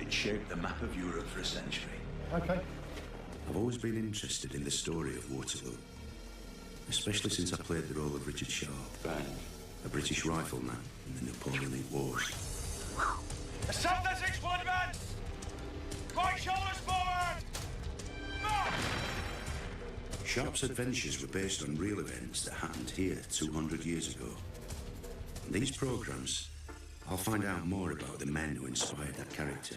It shaped the map of Europe for a century. Okay. I've always been interested in the story of Waterloo, especially since I played the role of Richard Sharp, a British rifleman in the Napoleonic Wars. Assault the 6-point man! Right shoulders forward! March! Sharp's adventures were based on real events that happened here 200 years ago. In these programmes, I'll find out more about the men who inspired that character.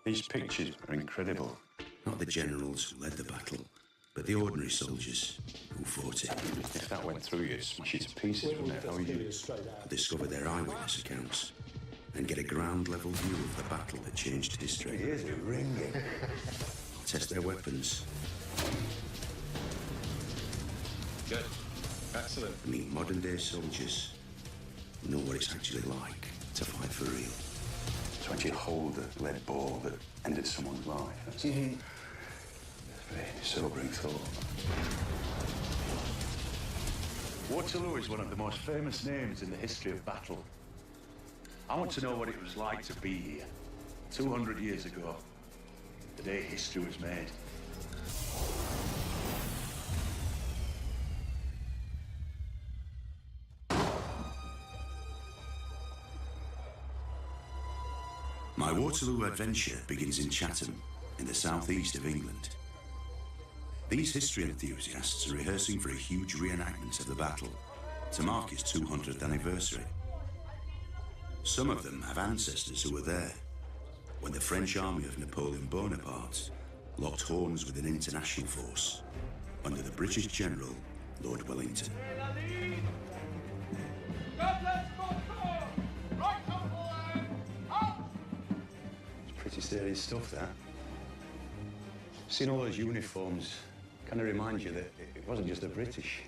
These pictures are incredible. Not the generals who led the battle, but the ordinary soldiers who fought it. If that went through you, it'd smash you to pieces, wouldn't it? How would you Discover their eyewitness accounts and get a ground-level view of the battle that changed history. It is ringing. Test their weapons. Good. Excellent. Meet modern-day soldiers who know what it's actually like to fight for real. To actually hold a lead ball that ended someone's life. That's a very sobering thought. Waterloo is one of the most famous names in the history of battle. I want to know what it was like to be here 200 years ago, the day history was made. My Waterloo adventure begins in Chatham, in the southeast of England. These history enthusiasts are rehearsing for a huge reenactment of the battle to mark its 200th anniversary. Some of them have ancestors who were there when the French army of Napoleon Bonaparte locked horns with an international force under the British General, Lord Wellington. Pretty serious stuff, that. Seeing all those uniforms kind of reminds you that it wasn't just the British,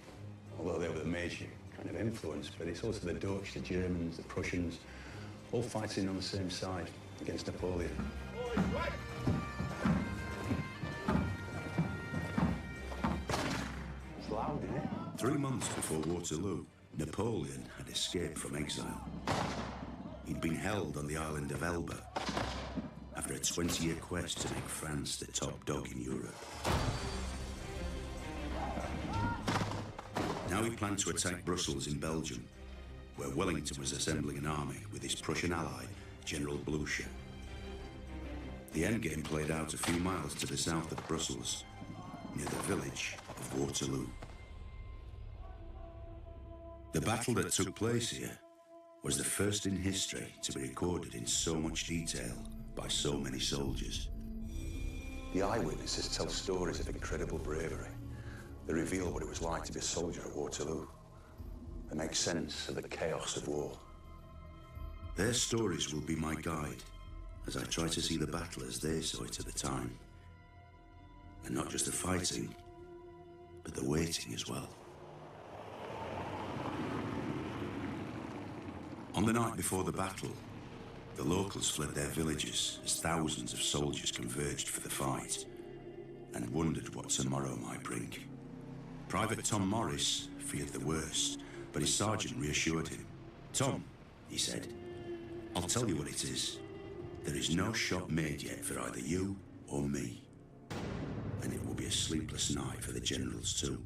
although they were the major kind of influence, but it's also the Dutch, the Germans, the Prussians, all fighting on the same side against Napoleon. It's loud, isn't it? 3 months before Waterloo, Napoleon had escaped from exile. He'd been held on the island of Elba after a 20-year quest to make France the top dog in Europe. Now he planned to attack Brussels in Belgium, where Wellington was assembling an army with his Prussian ally, General Blucher. The endgame played out a few miles to the south of Brussels, near the village of Waterloo. The battle that took place here was the first in history to be recorded in so much detail by so many soldiers. The eyewitnesses tell stories of incredible bravery. They reveal what it was like to be a soldier at Waterloo. They make sense of the chaos of war. Their stories will be my guide as I try to see the battle as they saw it at the time. And not just the fighting, but the waiting as well. On the night before the battle, the locals fled their villages as thousands of soldiers converged for the fight and wondered what tomorrow might bring. Private Tom Morris feared the worst, but his sergeant reassured him. "Tom," he said, "I'll tell you what it is. There is no shot made yet for either you or me. And it will be a sleepless night for the generals too."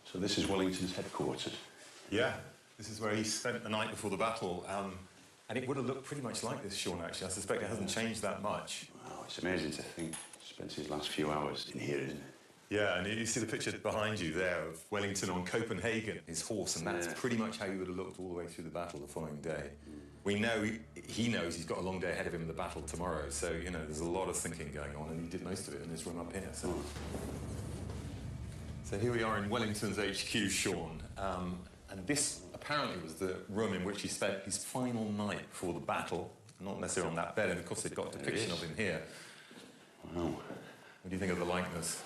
So this is Wellington's headquarters. Yeah, this is where he spent the night before the battle. And it would have looked pretty much like this, Sean, actually. I suspect it hasn't changed that much. Wow, it's amazing to think he spent his last few hours in here, isn't it? Yeah, and you see the picture behind you there of Wellington on Copenhagen, his horse, and that's pretty much how he would have looked all the way through the battle the following day. We know, he knows he's got a long day ahead of him in the battle tomorrow, so, you know, there's a lot of thinking going on, and he did most of it in this room up here, so... So here we are in Wellington's HQ, Sean, and this apparently was the room in which he spent his final night before the battle, not necessarily on that bed, and of course they've got a depiction of him here. Wow. What do you think of the likeness?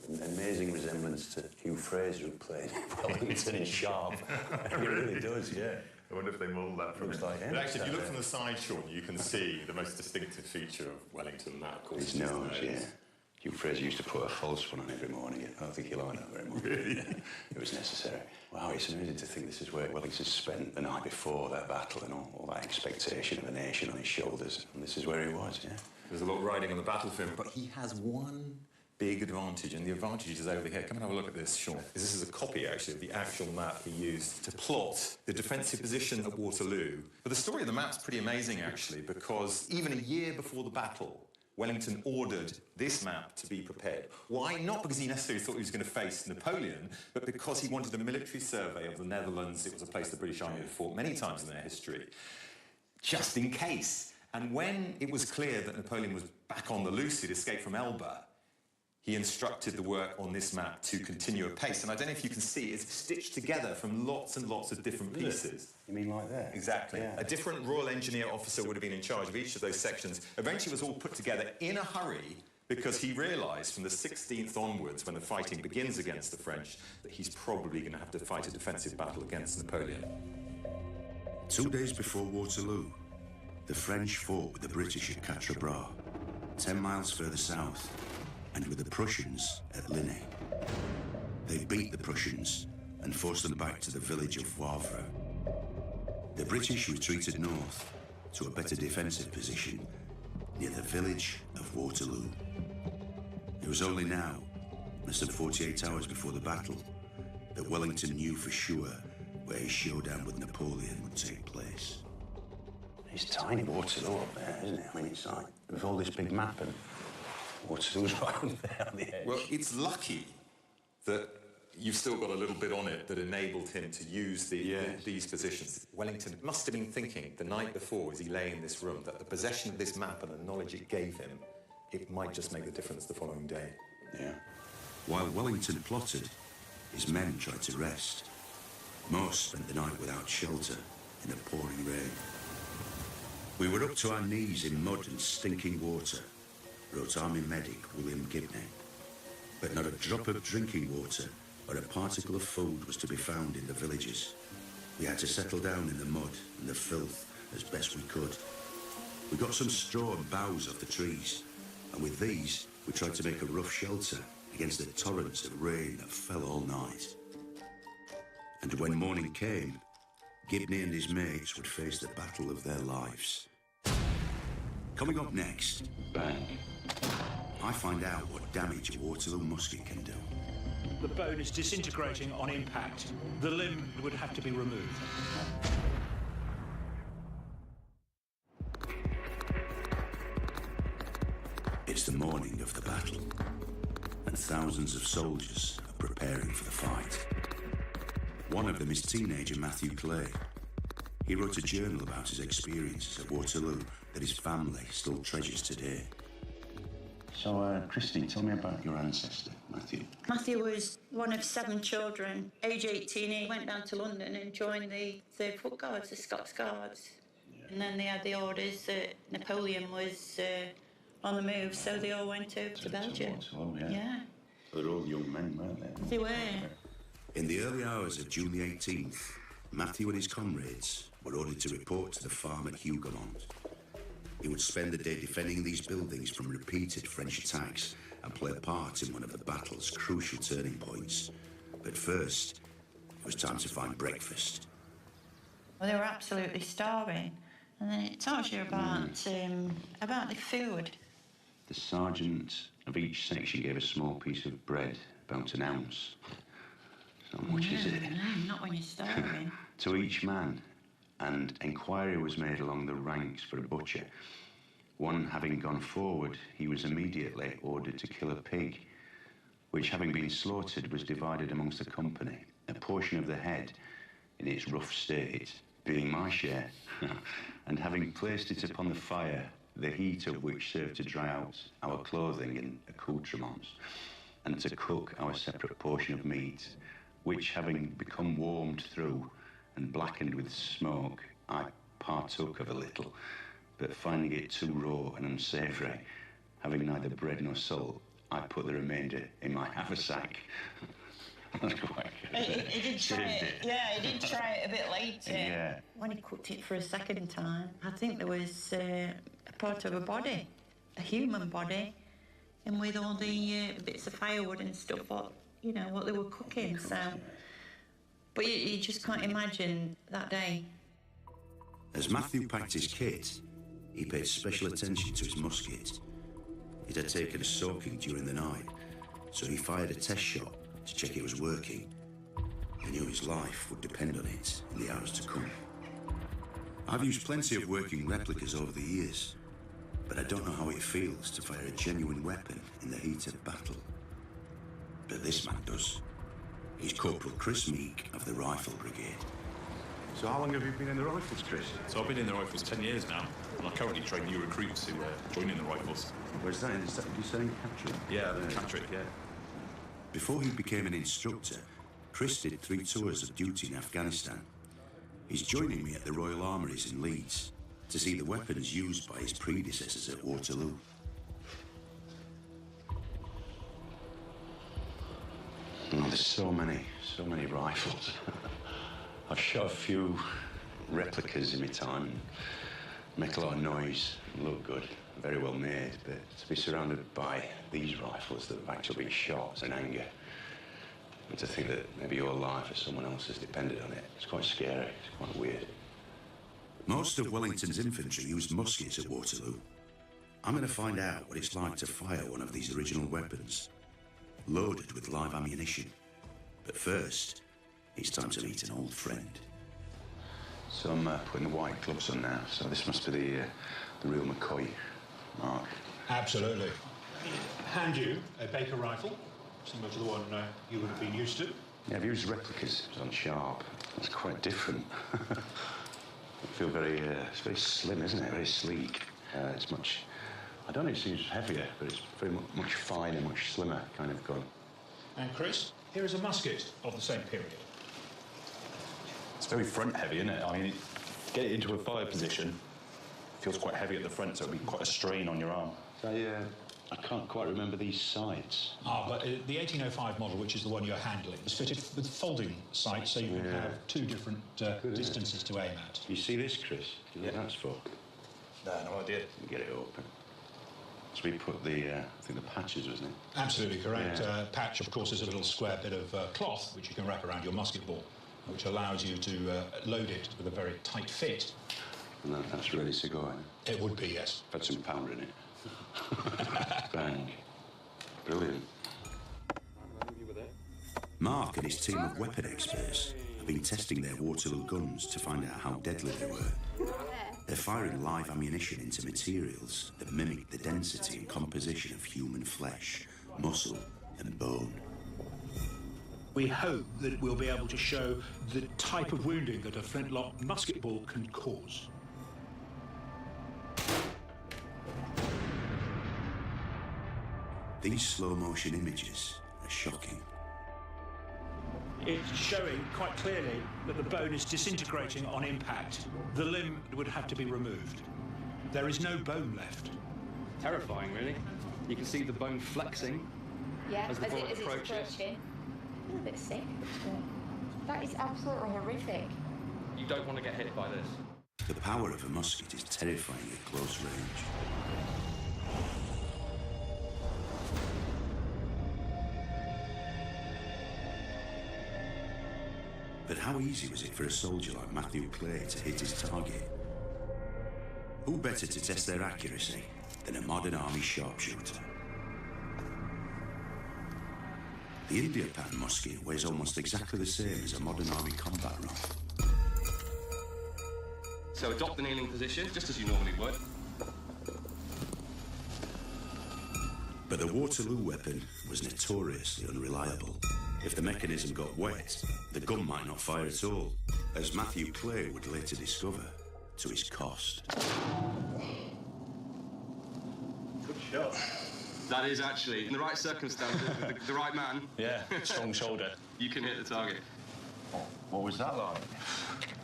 An amazing resemblance to Hugh Fraser, who played Wellington in Sharp. It really does, yeah. I wonder if they modelled that from Looks him. like him. But actually, if you look from the side, Sean, you can see the most distinctive feature of Wellington, that, of course, His is nose, yeah. Hugh Fraser used to put a false one on every morning. I don't think he liked that very much. Really? It was necessary. Wow, it's amazing to think this is where Wellington spent the night before that battle and all that expectation of a nation on his shoulders. And this is where he was, yeah. There's a lot riding on the battlefield, but he has one big advantage, and the advantage is over here. Come and have a look at this, Sean. This is a copy, actually, of the actual map he used to plot the defensive position at Waterloo. But the story of the map's pretty amazing, actually, because even a year before the battle, Wellington ordered this map to be prepared. Why? Not because he necessarily thought he was going to face Napoleon, but because he wanted a military survey of the Netherlands. It was a place the British Army had fought many times in their history, just in case. And when it was clear that Napoleon was back on the loose, he'd escaped from Elba, he instructed the work on this map to continue apace. And I don't know if you can see, it's stitched together from lots and lots of different pieces. You mean like that? Exactly. Yeah. A different Royal Engineer officer would have been in charge of each of those sections. Eventually it was all put together in a hurry because he realised from the 16th onwards, when the fighting begins against the French, that he's probably going to have to fight a defensive battle against Napoleon. 2 days before Waterloo, the French fought with the British at Quatre Bras, 10 miles further south, and with the Prussians at Linné. They beat the Prussians and forced them back to the village of Waterloo. The British retreated north to a better defensive position near the village of Waterloo. It was only now, less than 48 hours before the battle, that Wellington knew for sure where his showdown with Napoleon would take place. It's tiny Waterloo up there, isn't it? I mean, it's like, with all this big map and Waterloo's right on there on the edge. Well, it's lucky that you've still got a little bit on it that enabled him to use these positions. Wellington must have been thinking the night before, as he lay in this room, that the possession of this map and the knowledge it gave him, it might just make the difference the following day. Yeah. While Wellington plotted, his men tried to rest. Most spent the night without shelter in the pouring rain. We were up to our knees in mud and stinking water, wrote Army medic William Gibney. But not a drop of drinking water or a particle of food was to be found in the villages. We had to settle down in the mud and the filth as best we could. We got some straw and boughs off the trees, and with these we tried to make a rough shelter against the torrents of rain that fell all night. And when morning came, Gibney and his mates would face the battle of their lives. Coming up next, Bang. I find out what damage a Waterloo musket can do. The bone is disintegrating on impact. The limb would have to be removed. It's the morning of the battle, and thousands of soldiers are preparing for the fight. One of them is teenager Matthew Clay. He wrote a journal about his experiences at Waterloo that his family still treasures today. So, Christine, tell me about your ancestor, Matthew. Matthew was one of 7 children. Age 18, he went down to London and joined the 3rd Foot Guards, the Scots Guards. Yeah. And then they had the orders that Napoleon was on the move, so they all went over to Belgium. Yeah. So they're all young men, weren't they? They were. In the early hours of June the 18th, Matthew and his comrades were ordered to report to the farm at Hougoumont. He would spend the day defending these buildings from repeated French attacks and play a part in one of the battle's crucial turning points. But first, it was time to find breakfast. Well, they were absolutely starving. And then it tells you about the food. The sergeant of each section gave a small piece of bread, about an ounce. So how much is it? No, not when you're starving. To each man, and inquiry was made along the ranks for a butcher. One having gone forward, he was immediately ordered to kill a pig, which having been slaughtered was divided amongst the company, a portion of the head in its rough state being my share, and having placed it upon the fire, the heat of which served to dry out our clothing and accoutrements, and to cook our separate portion of meat, which having become warmed through and blackened with smoke, I partook of a little, but finding it too raw and unsavoury, having neither bread nor salt, I put the remainder in my haversack. That's quite good. He did try it. Yeah, he did try it a bit later. Yeah. When he cooked it for a second time, I think there was a part of a body, a human body, and with all the bits of firewood and stuff, what they were cooking. So, but you just can't imagine that day. As Matthew packed his kit, he paid special attention to his musket. It had taken a soaking during the night, so he fired a test shot to check it was working. He knew his life would depend on it in the hours to come. I've used plenty of working replicas over the years, but I don't know how it feels to fire a genuine weapon in the heat of battle. But this man does. He's Corporal Chris Meek of the Rifle Brigade. So how long have you been in the Rifles, Chris? So I've been in the Rifles 10 years now, and I currently train new recruits who are joining the Rifles. Where's that? Is that you saying Catterick? Yeah, Catterick, yeah. Before he became an instructor, Chris did 3 tours of duty in Afghanistan. He's joining me at the Royal Armouries in Leeds to see the weapons used by his predecessors at Waterloo. Oh, there's so many rifles. I've shot a few replicas in my time, make a lot of noise, look good, very well made, but to be surrounded by these rifles that have actually been shot is an anger. And to think that maybe your life or someone else's depended on it, it's quite scary, it's quite weird. Most of Wellington's infantry used muskets at Waterloo. I'm going to find out what it's like to fire one of these original weapons, loaded with live ammunition. But first, it's time to meet an old friend. So I'm putting the white gloves on now, so this must be the real McCoy, Mark. Absolutely. Hand you a Baker rifle, similar to the one you would have been used to. Yeah, I've used replicas. It was on Sharp. It's quite different. I feel it's very slim, isn't it? Very sleek. It's much, I don't know, it seems heavier, but it's very much finer, much slimmer kind of gun. And Chris, here is a musket of the same period. It's very front heavy, isn't it? I mean, get it into a fire position, feels quite heavy at the front, so it'll be quite a strain on your arm. I can't quite remember these sights. But the 1805 model, which is the one you're handling, is fitted with folding sights, so you can have 2 different distances to aim at. You see this, Chris? Do you know what that's for? No, no idea. Get it open. So we put I think the patches, wasn't it? Absolutely correct. Yeah. Patch, of course, is a little square bit of cloth which you can wrap around your musket ball, which allows you to load it with a very tight fit. And that's ready to go, isn't it? It would be, yes. I've had some powder in it. Bang. Brilliant. Mark and his team of weapon experts have been testing their Waterloo guns to find out how deadly they were. They're firing live ammunition into materials that mimic the density and composition of human flesh, muscle and bone. We hope that we'll be able to show the type of wounding that a flintlock musket ball can cause. These slow-motion images are shocking. It's showing quite clearly that the bone is disintegrating on impact. The limb would have to be removed. There is no bone left. Terrifying, really. You can see the bone flexing as the bullet approaches. It's approaching. A little bit sick. That is absolutely horrific. You don't want to get hit by this. The power of a musket is terrifying at close range. But how easy was it for a soldier like Matthew Clay to hit his target? Who better to test their accuracy than a modern army sharpshooter? The India pattern musket weighs almost exactly the same as a modern army combat rifle. So adopt the kneeling position, just as you normally would. But the Waterloo weapon was notoriously unreliable. If the mechanism got wet, the gun might not fire at all, as Matthew Clay would later discover, to his cost. Good shot. That is actually, in the right circumstances, with the right man. Yeah, strong shoulder. You can hit the target. What was that like?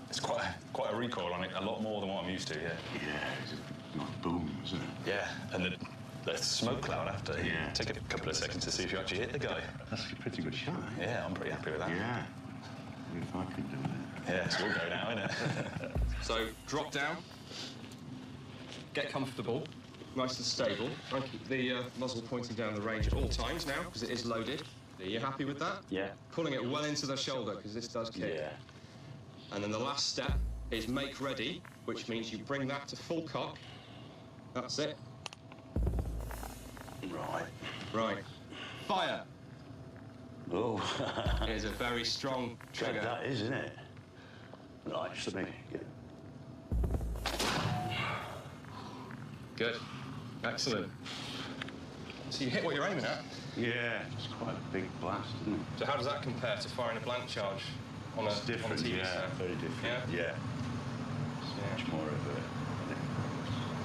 It's quite a recoil on it, a lot more than what I'm used to, yeah. Yeah, it's a nice boom, isn't it? Yeah, and the smoke cloud after. Yeah. Take a couple of seconds to see if you actually hit the guy. That's a pretty good shot, eh? Yeah, I'm pretty happy with that. Yeah. If I could do that. Yeah, it's all go now, isn't it? So drop down, get comfortable, nice and stable. I'll keep the muzzle pointing down the range at all times now, because it is loaded. Are you happy with that? Yeah. Pulling it well into the shoulder, because this does kick. Yeah. And then the last step is make ready, which means you bring that to full cock. That's it. Right. Right. Fire. Oh. It is a very strong trigger. That is, isn't it? Right, just let me get it. Good. Excellent. So you hit what you're aiming at. Yeah, it's quite a big blast, isn't it? So how does that compare to firing a blank charge on It's a different, on a TV yeah, set? very different. Yeah? It's much more of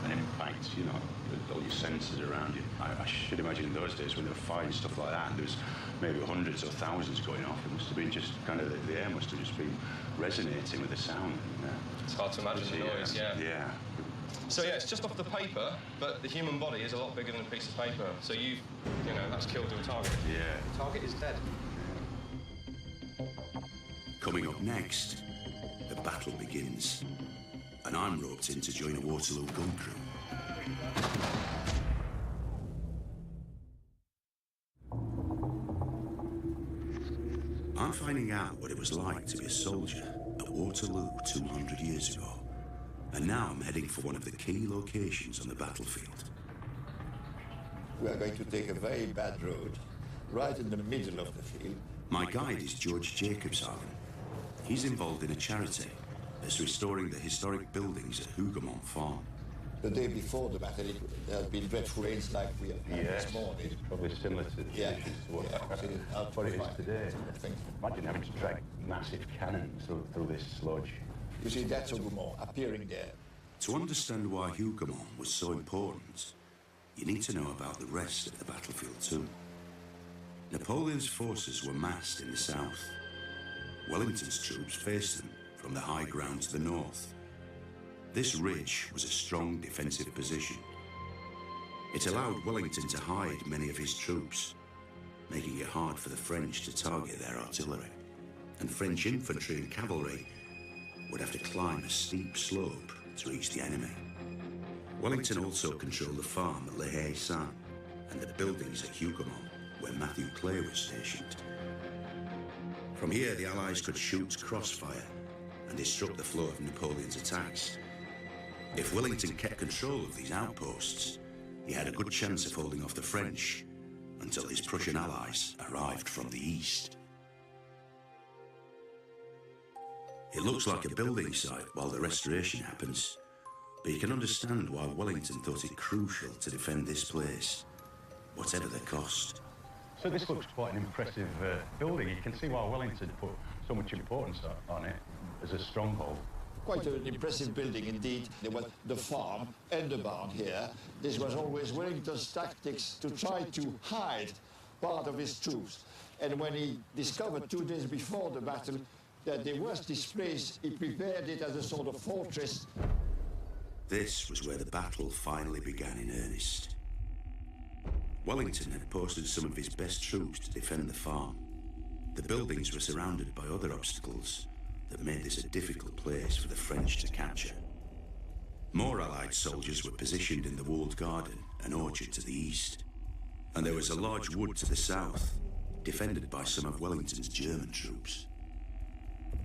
an impact, you know, with all your senses around you. I should imagine in those days when they were firing stuff like that and there was maybe hundreds or thousands going off, it must have been just kind of, the air must have just been resonating with the sound. It's hard to imagine the noise, yeah. Yeah. So yeah, it's just off the paper, but the human body is a lot bigger than a piece of paper. So you know, that's killed your target. Yeah. The target is dead. Coming up next, the battle begins, and I'm roped in to join a Waterloo gun crew. I'm finding out what it was like to be a soldier at Waterloo 200 years ago. And now I'm heading for one of the key locations on the battlefield. We are going to take a very bad road, right in the middle of the field. My guide is George Jacobshagen. He's involved in a charity that's restoring the historic buildings at Hougoumont Farm. The day before the battle, there has been dreadful rains like we have had this morning. Probably similar to what it is today. Imagine having to drag massive cannons through this sludge. You see, that's Hougoumont appearing there. To understand why Hougoumont was so important, you need to know about the rest of the battlefield too. Napoleon's forces were massed in the south. Wellington's troops faced them from the high ground to the north. This ridge was a strong defensive position. It allowed Wellington to hide many of his troops, making it hard for the French to target their artillery. And French infantry and cavalry would have to climb a steep slope to reach the enemy. Wellington also controlled the farm at Le Haye-Saint and the buildings at Hougoumont, where Matthew Clay was stationed. From here, the Allies could shoot crossfire and disrupt the flow of Napoleon's attacks. If Wellington kept control of these outposts, he had a good chance of holding off the French until his Prussian allies arrived from the east. It looks like a building site while the restoration happens, but you can understand why Wellington thought it crucial to defend this place, whatever the cost. So this looks quite an impressive building. You can see why Wellington put so much importance on it as a stronghold. Quite an impressive building indeed. There was the farm and the barn here. This was always Wellington's tactics to try to hide part of his troops. And when he discovered 2 days before the battle that they was displaced, he prepared it as a sort of fortress. This was where the battle finally began in earnest. Wellington had posted some of his best troops to defend the farm. The buildings were surrounded by other obstacles that made this a difficult place for the French to capture. More Allied soldiers were positioned in the walled garden and orchard to the east. And there was a large wood to the south, defended by some of Wellington's German troops.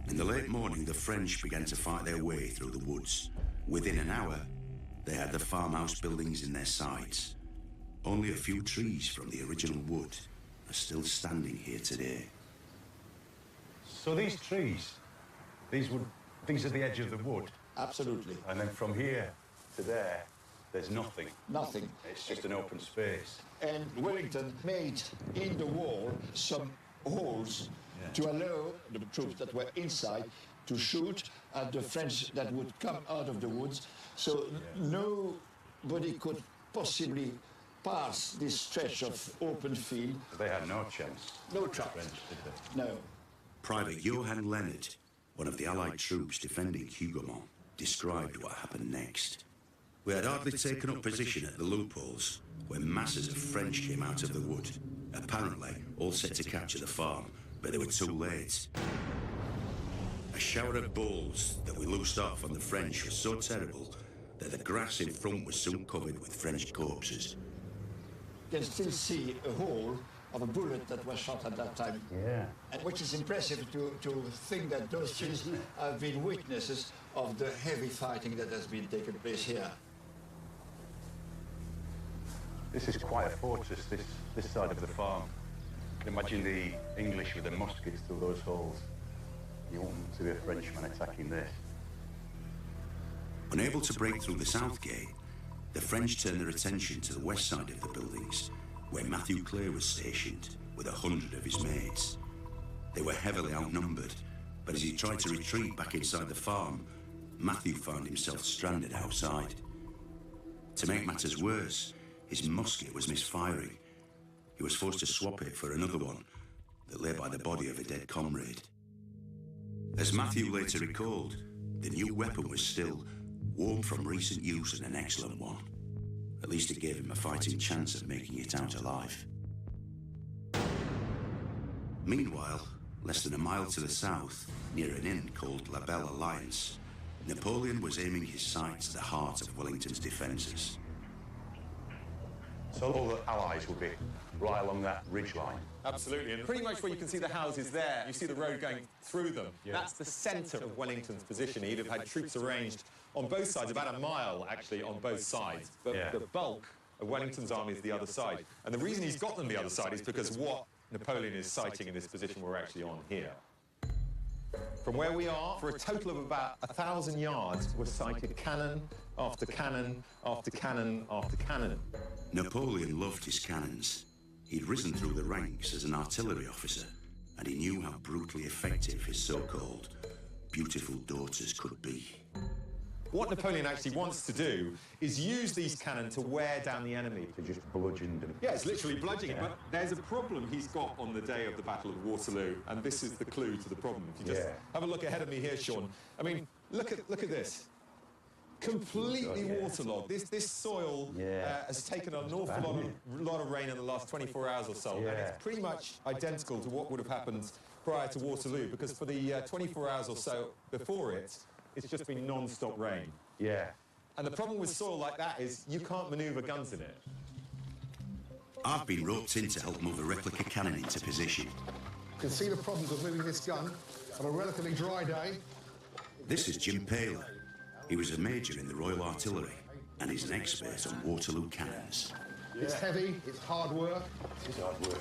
In the late morning, the French began to fight their way through the woods. Within an hour, they had the farmhouse buildings in their sights. Only a few trees from the original wood are still standing here today. So these trees, these are the edge of the wood? Absolutely. And then from here to there, there's nothing? Nothing. It's just an open space. And Wellington made in the wall some holes to allow the troops that were inside to shoot at the French that would come out of the woods. So nobody could possibly pass this stretch of open field. They had no chance. No chance. French, did they? No. Private Johann Leonard, one of the Allied troops defending Hougoumont, described what happened next. We had hardly taken up position at the loopholes when masses of French came out of the wood, apparently all set to capture the farm, but they were too late. A shower of balls that we loosed off on the French was so terrible that the grass in front was soon covered with French corpses. You can still see a hole of a bullet that was shot at that time. Yeah. And which is impressive to think that those things have been witnesses of the heavy fighting that has been taking place here. This is quite a fortress, this side of the farm. Imagine the English with their muskets through those holes. You want to be a Frenchman attacking this. Unable to break through the south gate, the French turned their attention to the west side of the buildings, where Matthew Clare was stationed with 100 of his mates. They were heavily outnumbered, but as he tried to retreat back inside the farm, Matthew found himself stranded outside. To make matters worse, his musket was misfiring. He was forced to swap it for another one that lay by the body of a dead comrade. As Matthew later recalled, the new weapon was still warm from recent use and an excellent one. At least it gave him a fighting chance of making it out alive. Meanwhile, less than a mile to the south, near an inn called La Belle Alliance, Napoleon was aiming his sights at the heart of Wellington's defences. So all the Allies will be right along that ridge line. Absolutely, and pretty much where you can see the houses there, you see the road going through them. Yeah. That's the centre of Wellington's position. He'd have had troops arranged on both sides, about a mile actually on both sides. But the bulk of Wellington's army is the other side. And the reason he's got them the other side is because what Napoleon is sighting in this position we're actually on here. From where we are, for a total of about 1,000 yards, we're sighted cannon after cannon after cannon after cannon. Napoleon loved his cannons. He'd risen through the ranks as an artillery officer, and he knew how brutally effective his so-called beautiful daughters could be. What Napoleon actually wants to do is use these cannon to wear down the enemy. To just bludgeon them. Yeah, it's literally bludgeoning, but there's a problem he's got on the day of the Battle of Waterloo, and this is the clue to the problem. If you just have a look ahead of me here, Sean. I mean, look at this. Completely waterlogged. This soil has taken an awful lot of rain in the last 24 hours or so, and it's pretty much identical to what would have happened prior to Waterloo, because for the 24 hours or so before it, it's just been non-stop rain. Yeah. And the problem with soil like that is you can't manoeuvre guns in it. I've been roped in to help move a replica cannon into position. You can see the problems of moving this gun on a relatively dry day. This is Jim Paler. He was a major in the Royal Artillery, and he's an expert on Waterloo cannons. It's heavy, it's hard work. It's hard work.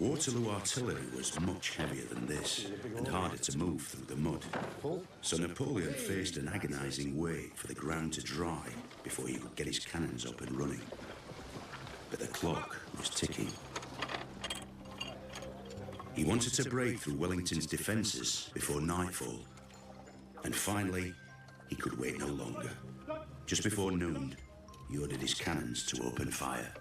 Waterloo artillery was much heavier than this, and harder to move through the mud. So Napoleon faced an agonising wait for the ground to dry before he could get his cannons up and running. But the clock was ticking. He wanted to break through Wellington's defences before nightfall, and finally, he could wait no longer. Just before noon, he ordered his cannons to open fire.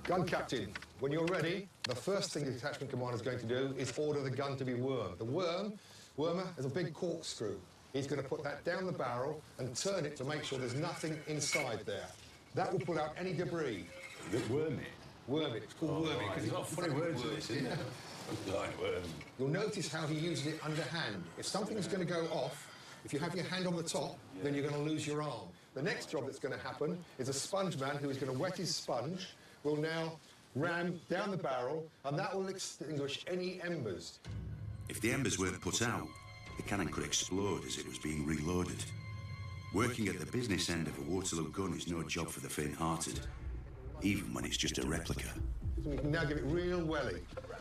Gun captain, when you're ready, the first thing the detachment commander is going to do is order the gun to be wormed. The wormer is a big corkscrew. He's going to put that down the barrel and turn it to make sure there's nothing inside there. That will pull out any debris. Worm it? Worm it. It's called worming. It's not a funny word to this, isn't it? Like worm. You'll notice how he uses it underhand. If something's going to go off, if you have your hand on the top, then you're going to lose your arm. The next job that's going to happen is a sponge man who is going to wet his sponge will now ram down the barrel, and that will extinguish any embers. If the embers weren't put out, the cannon could explode as it was being reloaded. Working at the business end of a Waterloo gun is no job for the faint-hearted, even when it's just a replica. So we can now give it real welly.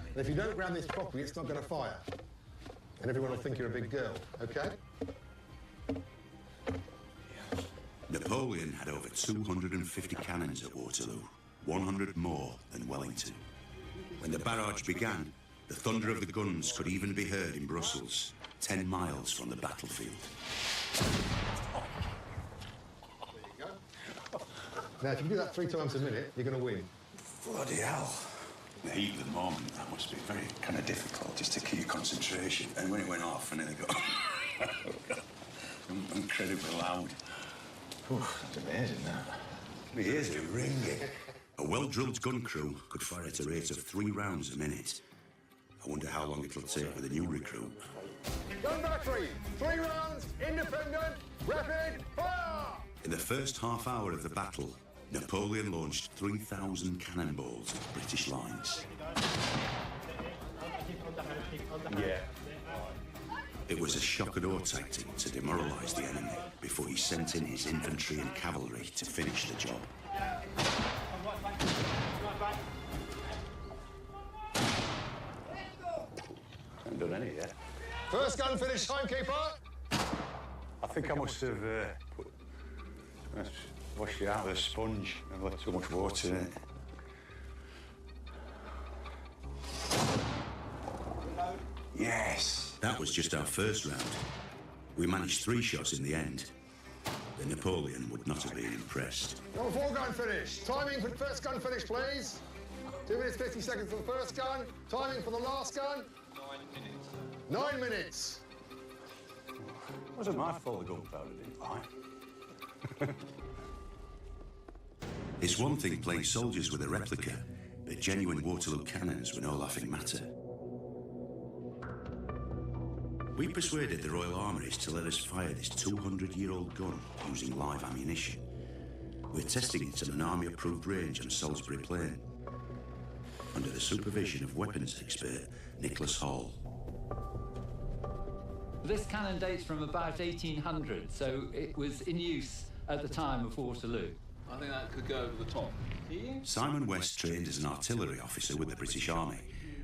And if you don't ram this properly, it's not going to fire. And everyone will think you're a big girl, okay? Napoleon had over 250 cannons at Waterloo, 100 more than Wellington. When the barrage began, the thunder of the guns could even be heard in Brussels, 10 miles from the battlefield. There you go. Now, if you do that 3 times a minute, you're going to win. Bloody hell. The heat of the moment, that must be very kind of difficult, just to keep your concentration. And when it went off, and then they got incredibly loud. That's amazing, that. My ears are ringing. A well-drilled gun crew could fire at a rate of 3 rounds a minute. I wonder how long it'll take with a new recruit. Gun battery, 3 rounds, independent, rapid, fire! the first half hour of the battle, Napoleon launched 3,000 cannonballs at British lines. Yeah. It was a shock-and-awe tactic to demoralise the enemy before he sent in his infantry and cavalry to finish the job. Haven't done any yet. First gun finish, timekeeper. I think I must have washed it out with a sponge. I've left too much water in it. Yes! That was just our first round. We managed 3 shots in the end. The Napoleon would not have been impressed. Number 4 gun finish. Timing for the first gun finish, please. 2 minutes, 50 seconds for the first gun. Timing for the last gun. 9 minutes. It wasn't my fault the gunpowder didn't fly. It's one thing playing soldiers with a replica, but genuine Waterloo cannons were no laughing matter. We persuaded the Royal Armouries to let us fire this 200-year-old gun using live ammunition. We're testing it at an army-approved range on Salisbury Plain, under the supervision of weapons expert Nicholas Hall. This cannon dates from about 1800, so it was in use at the time of Waterloo. I think that could go over the top. Simon West trained as an artillery officer with the British Army.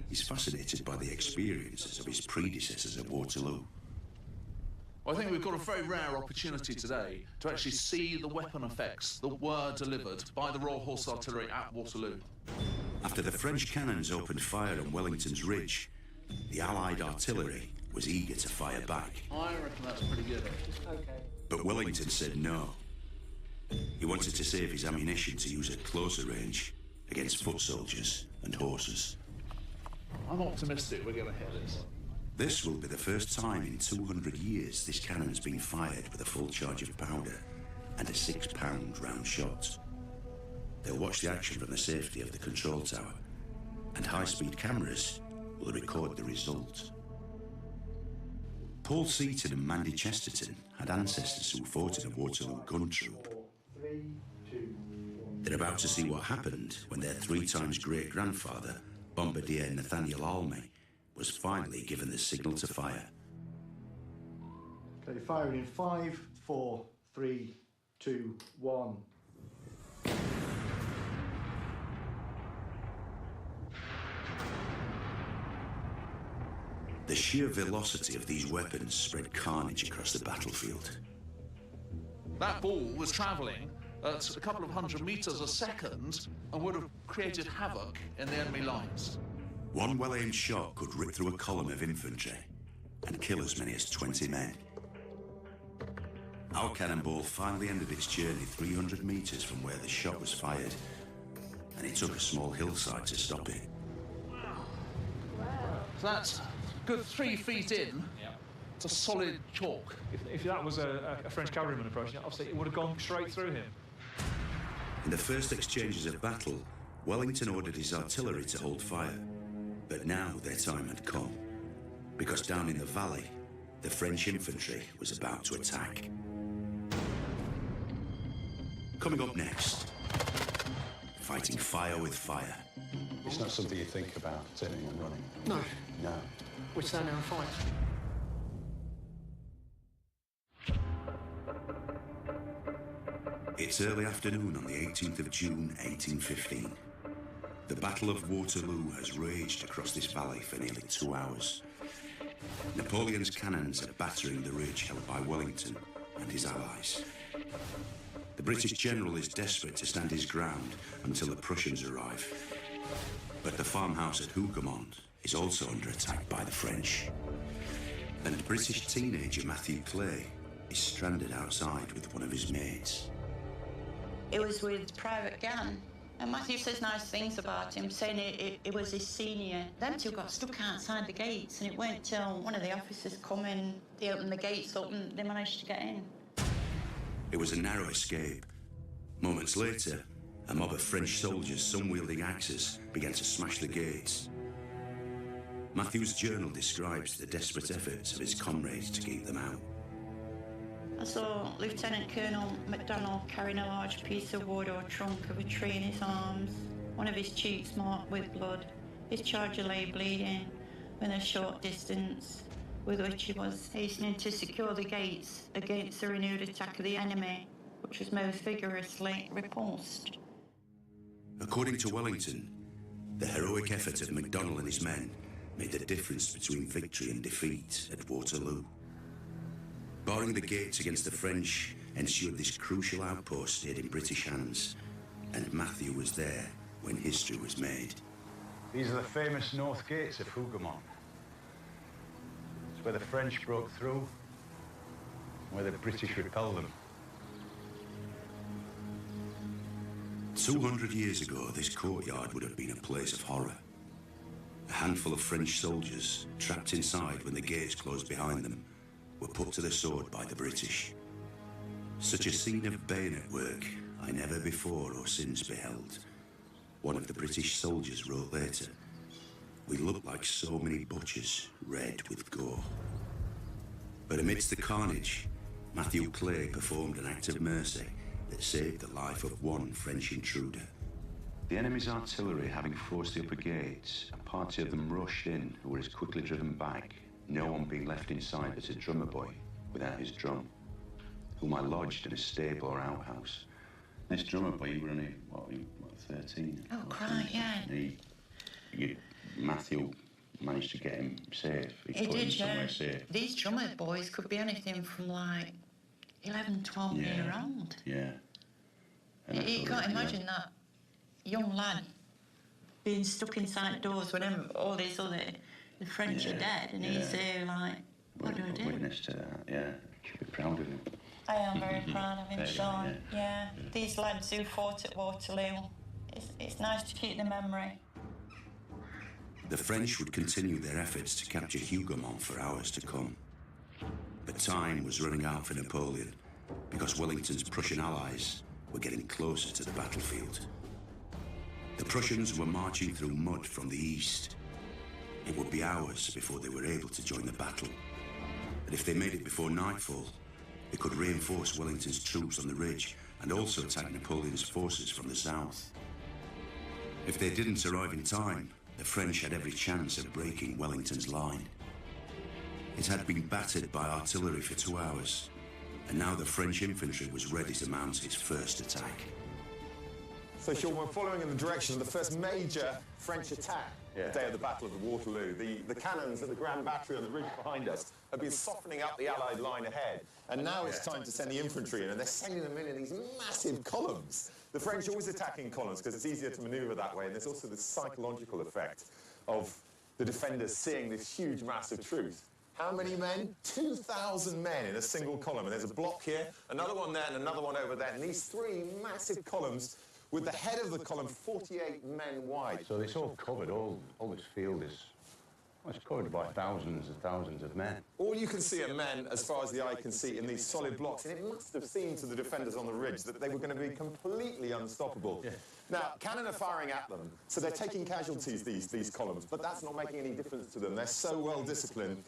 He's fascinated by the experiences of his predecessors at Waterloo. I think we've got a very rare opportunity today to actually see the weapon effects that were delivered by the Royal Horse Artillery at Waterloo. After the French cannons opened fire on Wellington's Ridge, the Allied artillery was eager to fire back. I reckon that's pretty good. Okay. But Wellington said no. He wanted to save his ammunition to use at closer range against foot soldiers and horses. I'm optimistic we're going to hit this. This will be the first time in 200 years this cannon's been fired with a full charge of powder and a 6-pound round shot. They'll watch the action from the safety of the control tower, and high-speed cameras will record the result. Paul Seaton and Mandy Chesterton had ancestors who fought in a Waterloo gun troop. They're about to see what happened when their 3 times great-grandfather, Bombardier Nathaniel Alme, was finally given the signal to fire. Okay, firing in 5, 4, 3, 2, 1. The sheer velocity of these weapons spread carnage across the battlefield. That ball was travelling at a couple of 100 metres a second and would have created havoc in the enemy lines. One well-aimed shot could rip through a column of infantry and kill as many as 20 men. Our cannonball finally ended its journey 300 metres from where the shot was fired, and it took a small hillside to stop it. So that's a good 3 feet in to solid chalk. If that was a French cavalryman approaching, obviously it would have gone straight through him. In the first exchanges of battle, Wellington ordered his artillery to hold fire. But now their time had come, because down in the valley, the French infantry was about to attack. Coming up next, fighting fire with fire. It's not something you think about, turning and running. No. No. We stand there and fight. It's early afternoon on the 18th of June, 1815. The Battle of Waterloo has raged across this valley for nearly 2 hours. Napoleon's cannons are battering the ridge held by Wellington and his allies. The British general is desperate to stand his ground until the Prussians arrive. But the farmhouse at Hougoumont is also under attack by the French. And British teenager Matthew Clay is stranded outside with one of his mates. It was with Private Gann. And Matthew says nice things about him, saying it was his senior. Them two got stuck outside the gates, and it weren't till one of the officers come in, they opened the gates up, and they managed to get in. It was a narrow escape. Moments later, a mob of French soldiers, some wielding axes, began to smash the gates. Matthew's journal describes the desperate efforts of his comrades to keep them out. I saw Lieutenant Colonel MacDonald carrying a large piece of wood or trunk of a tree in his arms, one of his cheeks marked with blood. His charger lay bleeding within a short distance, with which he was hastening to secure the gates against the renewed attack of the enemy, which was most vigorously repulsed. According to Wellington, the heroic effort of MacDonald and his men made the difference between victory and defeat at Waterloo. Barring the gates against the French ensured this crucial outpost stayed in British hands, and Matthew was there when history was made. These are the famous north gates of Hougoumont. It's where the French broke through, where the British repelled them. 200 years ago, this courtyard would have been a place of horror. A handful of French soldiers, trapped inside when the gates closed behind them, were put to the sword by the British. Such a scene of bayonet work I never before or since beheld. One of the British soldiers wrote later, "We looked like so many butchers, red with gore." But amidst the carnage, Matthew Clay performed an act of mercy that saved the life of one French intruder. The enemy's artillery having forced the upper gates, a party of them rushed in who were as quickly driven back, no one being left inside but a drummer boy without his drum, whom I lodged in a stable or outhouse. This drummer boy, he were only, what, 13? Oh, cry, yeah. Matthew managed to get him safe. He put him did, somewhere yeah. safe. These drummer boys could be anything from like 11, 12 year old. Yeah. And You can't imagine that young lad being stuck inside doors when all these other the French are dead, and he's there like, what do I do? Witness to that, yeah. Should be proud of him. I am very proud of him, There you go, Sean. Yeah. These lads who fought at Waterloo, it's nice to keep the memory. The French would continue their efforts to capture Hougoumont for hours to come. But time was running out for Napoleon, because Wellington's Prussian allies were getting closer to the battlefield. The Prussians were marching through mud from the east. It would be hours before they were able to join the battle. But if they made it before nightfall, they could reinforce Wellington's troops on the ridge and also attack Napoleon's forces from the south. If they didn't arrive in time, the French had every chance of breaking Wellington's line. It had been battered by artillery for 2 hours, and now the French infantry was ready to mount its first attack. So, Sean, we're following in the direction of the first major French attack the day of the Battle of Waterloo. The cannons at the Grand Battery on the ridge behind us have been softening up the Allied line ahead. And now it's time to send the infantry in, and they're sending them in these massive columns. The French always attack in columns because it's easier to manoeuvre that way, and there's also this psychological effect of the defenders seeing this huge mass of troops. How many men? 2,000 men in a single column. And there's a block here, another one there, and another one over there. And these three massive columns with the head of the column 48 men wide. So it's all covered, all this field is, well, it's covered by thousands and thousands of men. All you can see are men, as far as the eye can see, in these solid blocks. And it must have seemed to the defenders on the ridge that they were going to be completely unstoppable. Yeah. Now, cannon are firing at them, so they're taking casualties, these columns, but that's not making any difference to them. They're so well disciplined.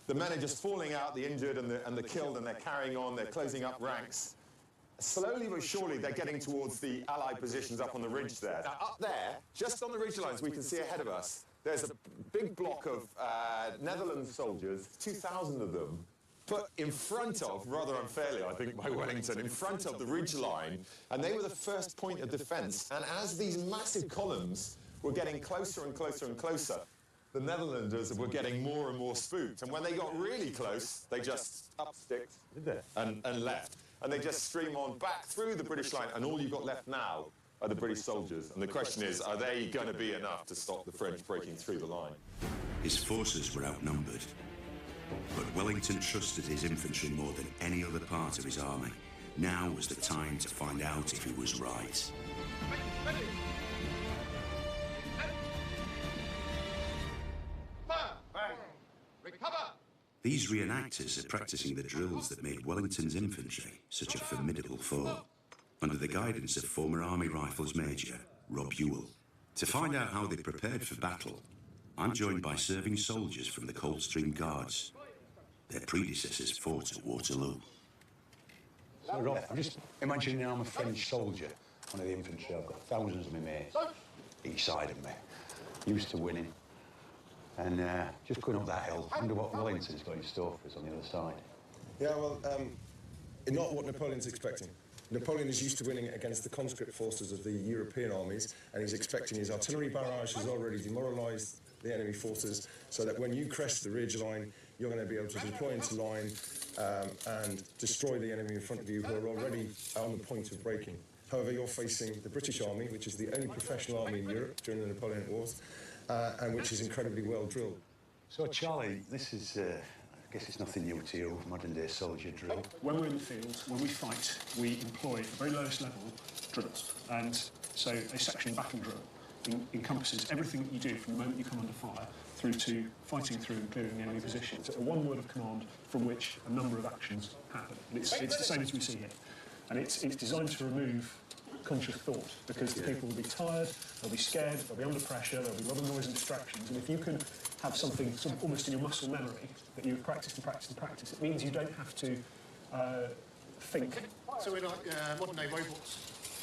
The men are just falling out, the injured and the killed, and they're carrying on, they're closing up ranks. Slowly but surely, they're getting towards the Allied positions up on the ridge there. Now, up there, just on the ridge lines, we can see ahead of us, there's a big block of Netherlands soldiers, 2,000 of them, put in front of, rather unfairly, I think, by Wellington, in front of the ridge line, and they were the first point of defence. And as these massive columns were getting closer and closer and closer, the Netherlanders were getting more and more spooked. And when they got really close, they just upsticked and left. And they just stream on back through the British line, and all you've got left now are the British soldiers. And the question is, are they going to be enough to stop the French breaking through the line? His forces were outnumbered, but Wellington trusted his infantry more than any other part of his army. Now was the time to find out if he was right. Recover! These reenactors are practicing the drills that made Wellington's infantry such a formidable foe, under the guidance of former Army Rifles Major Rob Ewell. To find out how they prepared for battle, I'm joined by serving soldiers from the Coldstream Guards. Their predecessors fought at Waterloo. So, Rob, I'm just imagining I'm a French soldier, one of the infantry. I've got thousands of my mates each side of me, used to winning. And just going up that hill, I wonder what Wellington's got in store for us on the other side. Yeah, well, not what Napoleon's expecting. Napoleon is used to winning against the conscript forces of the European armies, and he's expecting his artillery barrage has already demoralised the enemy forces, so that when you crest the ridge line, you're going to be able to deploy into line and destroy the enemy in front of you who are already on the point of breaking. However, you're facing the British Army, which is the only professional army in Europe during the Napoleonic Wars, and which is incredibly well drilled. So, Charlie, this is, I guess it's nothing new to you, modern-day soldier drill. When we're in the field, when we fight, we employ at the very lowest level drills. And so a section battle drill encompasses everything that you do from the moment you come under fire through to fighting through and clearing the enemy positions. It's a one word of command from which a number of actions happen. And it's the same as we see here. And it's designed to remove conscious thought, because the people will be tired, they'll be scared, they'll be under pressure, there'll be a lot of noise and distractions, and if you can have something sort of almost in your muscle memory that you've practiced and practiced and practiced, it means you don't have to think. So we're like modern day robots.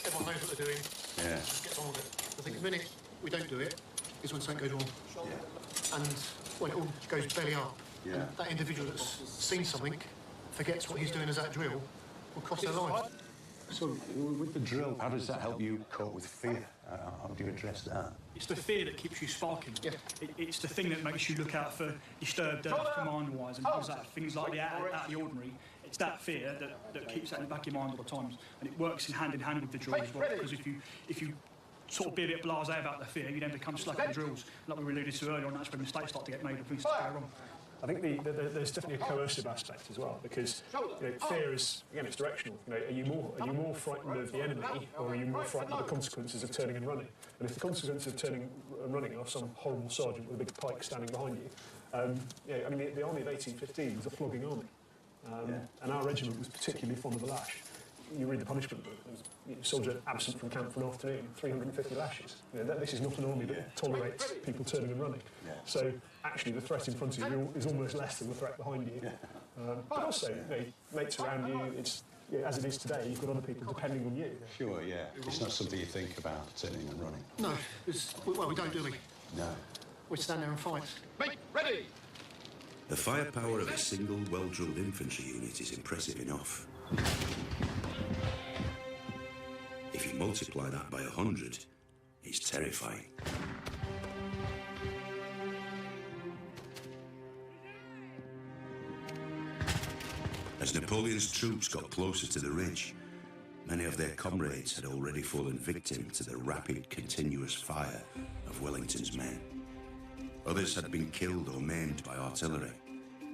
Everyone knows what they're doing. Yeah. Just gets on with it. I think the minute we don't do it is when something goes wrong. Yeah. And when it all goes belly up, Yeah. and that individual that's seen something forgets what he's doing as that drill will cost their life. So, with the drill, how does that help you cope with fear? How do you address that? It's the fear that keeps you sparking. Yeah. It's the thing that makes you look out for disturbed command-wise and things like that. Things like the out of the ordinary. It's that fear that keeps that in the back of your mind all the time, and it works in hand with the drill as well. Because if you sort of be a bit blasé about the fear, you then become slack at the drills, like we alluded to earlier, and that's when mistakes start to get made and things start to go wrong. I think there's definitely a coercive aspect as well, because fear is, again, it's directional. Are you more frightened of the enemy, or are you more frightened of the consequences of turning and running? And if the consequences of turning and running are some horrible sergeant with a big pike standing behind you, I mean, the army of 1815 was a flogging army, and our regiment was particularly fond of the lash. You read the punishment book, there's a soldier absent from camp for an afternoon, 350 lashes. This is not an army that tolerates people turning and running. Yeah. So actually the threat in front of you is almost less than the threat behind you. Yeah. But also, mates around you, it's, as it is today, you've got other people depending on you. Sure, yeah. It's not something you think about, turning and running. No, well, we don't, do we? No. We stand there and fight. Make ready! The firepower of a single well-drilled infantry unit is impressive enough. If you multiply that by 100, it's terrifying. As Napoleon's troops got closer to the ridge, many of their comrades had already fallen victim to the rapid, continuous fire of Wellington's men. Others had been killed or maimed by artillery,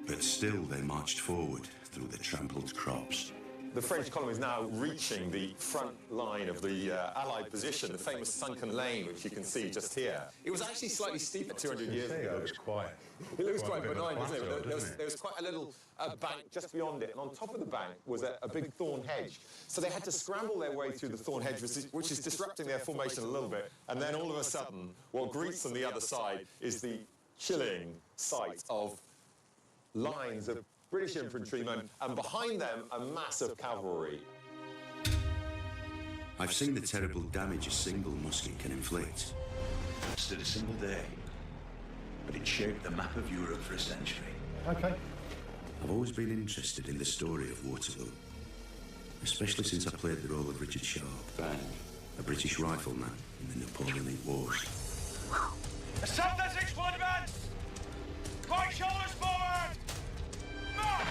but still they marched forward through the trampled crops. The French column is now reaching the front line of the Allied position, the famous sunken lane, which you can see just here. It was actually slightly steeper 200 years ago. It looks quiet. It looks quite benign, doesn't it? There was quite a little bank just beyond it, and on top of the bank was a big thorn hedge. So they had to scramble their way through the thorn hedge, which is disrupting their formation a little bit, and then all of a sudden, what greets them the other side is the chilling sight of lines of British infantrymen, and behind them, a mass of cavalry. I've seen the terrible damage a single musket can inflict. It stood a single day, but it shaped the map of Europe for a century. OK. I've always been interested in the story of Waterloo, especially since I played the role of Richard Sharp, a British rifleman in the Napoleonic Wars. Assault the 6-1 advance! Right shoulders forward! March!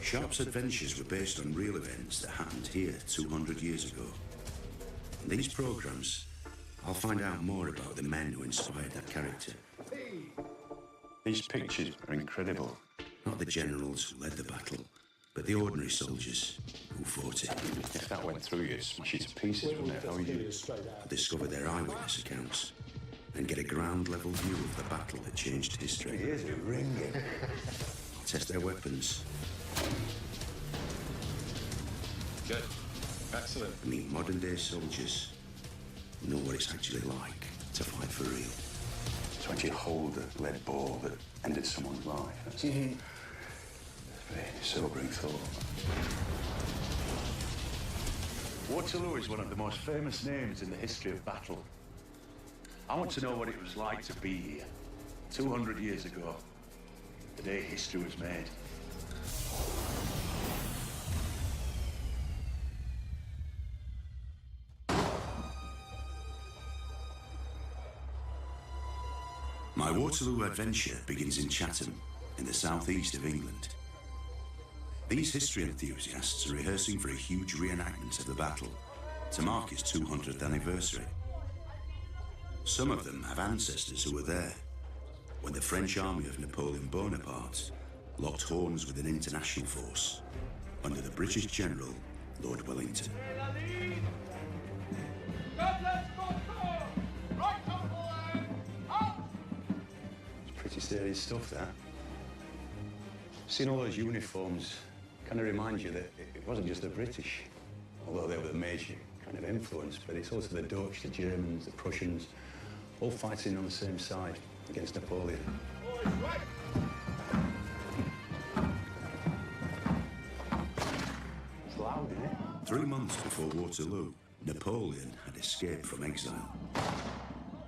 Sharp's adventures were based on real events that happened here 200 years ago. In these programmes, I'll find out more about the men who inspired that character. These pictures are incredible. Not the generals who led the battle, but the ordinary soldiers who fought it. If that went through you, smash it to pieces, wouldn't it? How would you discover their eyewitness accounts and get a ground-level view of the battle that changed history. Here's it ringing. Test their weapons. Good. Excellent. Meet modern-day soldiers who know what it's actually like to fight for real. To actually hold a lead ball that ended someone's life. That's a very sobering thought. Waterloo is one of the most famous names in the history of battle. I want to know what it was like to be here 200 years ago, the day history was made. My Waterloo adventure begins in Chatham, in the southeast of England. These history enthusiasts are rehearsing for a huge reenactment of the battle to mark its 200th anniversary. Some of them have ancestors who were there when the French army of Napoleon Bonaparte locked horns with an international force under the British General, Lord Wellington. It's pretty serious stuff, that. Seeing all those uniforms kind of remind you that it wasn't just the British, although they were the major kind of influence, but it's also the Dutch, the Germans, the Prussians, all fighting on the same side against Napoleon. It's loud, isn't it? 3 months before Waterloo, Napoleon had escaped from exile.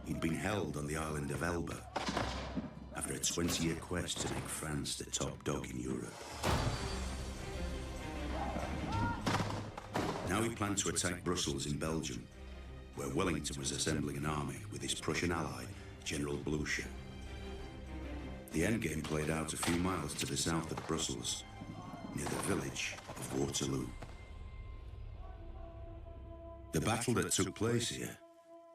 He'd been held on the island of Elba after a 20-year quest to make France the top dog in Europe. Now he planned to attack Brussels in Belgium, where Wellington was assembling an army with his Prussian ally, General Blucher. The endgame played out a few miles to the south of Brussels, near the village of Waterloo. The battle that took place here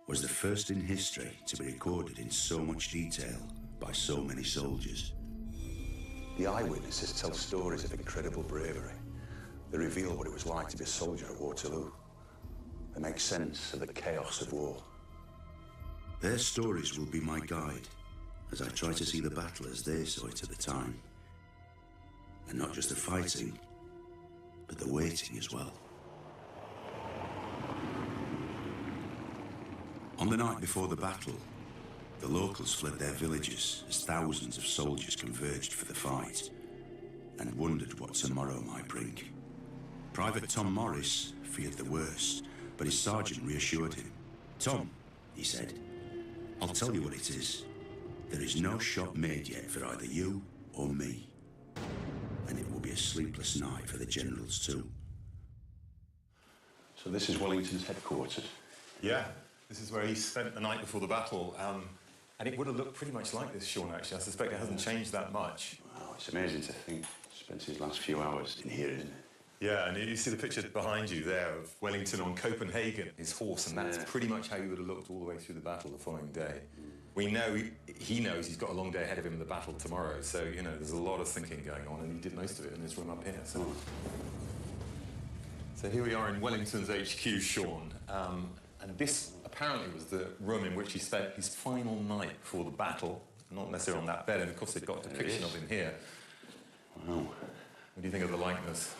was the first in history to be recorded in so much detail by so many soldiers. The eyewitnesses tell stories of incredible bravery. They reveal what it was like to be a soldier at Waterloo. They make sense of the chaos of war. Their stories will be my guide as I try to see the battle as they saw it at the time. And not just the fighting, but the waiting as well. On the night before the battle, the locals fled their villages as thousands of soldiers converged for the fight and wondered what tomorrow might bring. Private Tom Morris feared the worst, but his sergeant reassured him. "Tom," he said, "I'll tell you what it is. There is no shot made yet for either you or me. And it will be a sleepless night for the generals too." So this is Wellington's headquarters? Yeah, this is where he spent the night before the battle. And it would have looked pretty much like this, Sean, actually. I suspect it hasn't changed that much. Wow, it's amazing to think he spent his last few hours in here, isn't it? Yeah, and you see the picture behind you there of Wellington on Copenhagen, his horse, and that's pretty much how he would have looked all the way through the battle the following day. We know, he knows he's got a long day ahead of him in the battle tomorrow, so, you know, there's a lot of thinking going on, and he did most of it in his room up here, so... So here we are in Wellington's HQ, Sean, and this apparently was the room in which he spent his final night before the battle, not necessarily on that bed, and of course they've got a depiction of him here. Wow. What do you think of the likeness?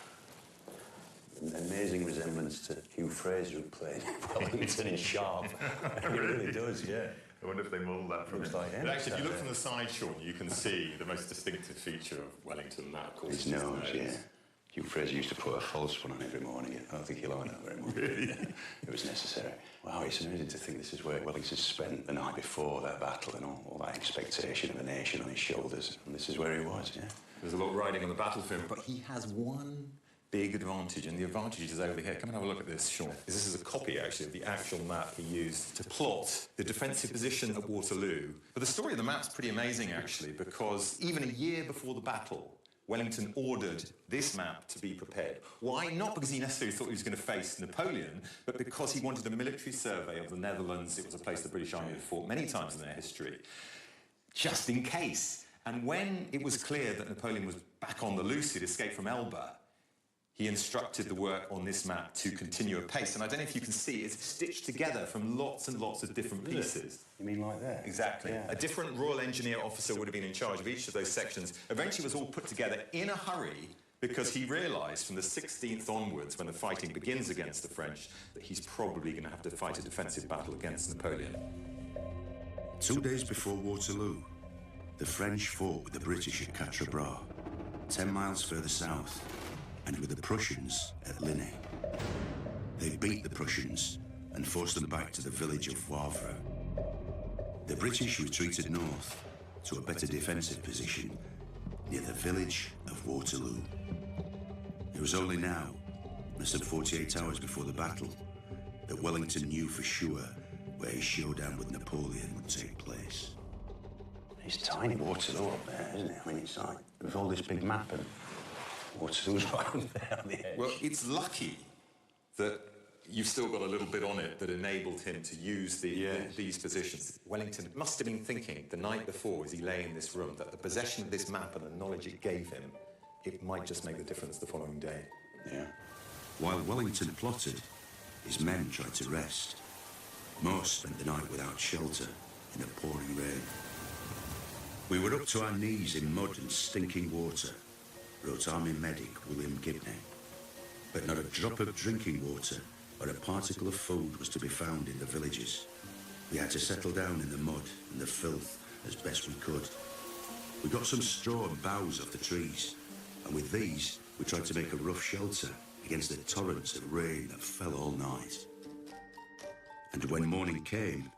An amazing resemblance to Hugh Fraser, who played Wellington in Sharp. It really does, yeah. I wonder if they modelled that from him. Like But actually, if you look from the side, Sean, you can see the most distinctive feature of Wellington, that, of course, his nose, yeah. Hugh Fraser used to put a false one on every morning. I don't think he liked that very much. Really? It was necessary. Wow, it's amazing to think this is where Wellington spent the night before that battle and all that expectation of a nation on his shoulders. And this is where he was, yeah. There's a lot riding on the battlefield, but he has one big advantage, and the advantage is over here. Come and have a look at this, Sean. This is a copy, actually, of the actual map he used to plot the defensive position at Waterloo. But the story of the map's pretty amazing, actually, because even a year before the battle, Wellington ordered this map to be prepared. Why? Not because he necessarily thought he was going to face Napoleon, but because he wanted a military survey of the Netherlands. It was a place the British Army had fought many times in their history, just in case. And when it was clear that Napoleon was back on the loose, he'd escaped from Elba, he instructed the work on this map to continue apace. And I don't know if you can see, it's stitched together from lots and lots of different pieces. You mean like that? Exactly. Yeah. A different Royal Engineer officer would have been in charge of each of those sections. Eventually it was all put together in a hurry because he realised from the 16th onwards, when the fighting begins against the French, that he's probably going to have to fight a defensive battle against Napoleon. 2 days before Waterloo, the French fought with the British at Quatre Bras, 10 miles further south, and with the Prussians at Linné. They beat the Prussians and forced them back to the village of Waterloo. The British retreated north to a better defensive position near the village of Waterloo. It was only now, less than 48 hours before the battle, that Wellington knew for sure where his showdown with Napoleon would take place. It's tiny Waterloo up there, isn't it? I mean, it's like, with all this big map and Waterloo's right up there on the edge. Well, it's lucky that you've still got a little bit on it that enabled him to use these positions. Wellington must have been thinking the night before, as he lay in this room, that the possession of this map and the knowledge it gave him, it might just make the difference the following day. Yeah. While Wellington plotted, his men tried to rest. Most spent the night without shelter in the pouring rain. We were up to our knees in mud and stinking water, wrote Army medic William Gibney. But not a drop of drinking water or a particle of food was to be found in the villages. We had to settle down in the mud and the filth as best we could. We got some straw and boughs off the trees, and with these we tried to make a rough shelter against the torrents of rain that fell all night. And when morning came,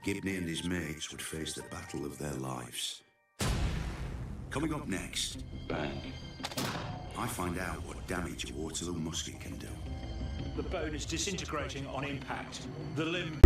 Gibney and his mates would face the battle of their lives. Coming up next, bang, I find out what damage a Waterloo musket can do. The bone is disintegrating on impact. The limb...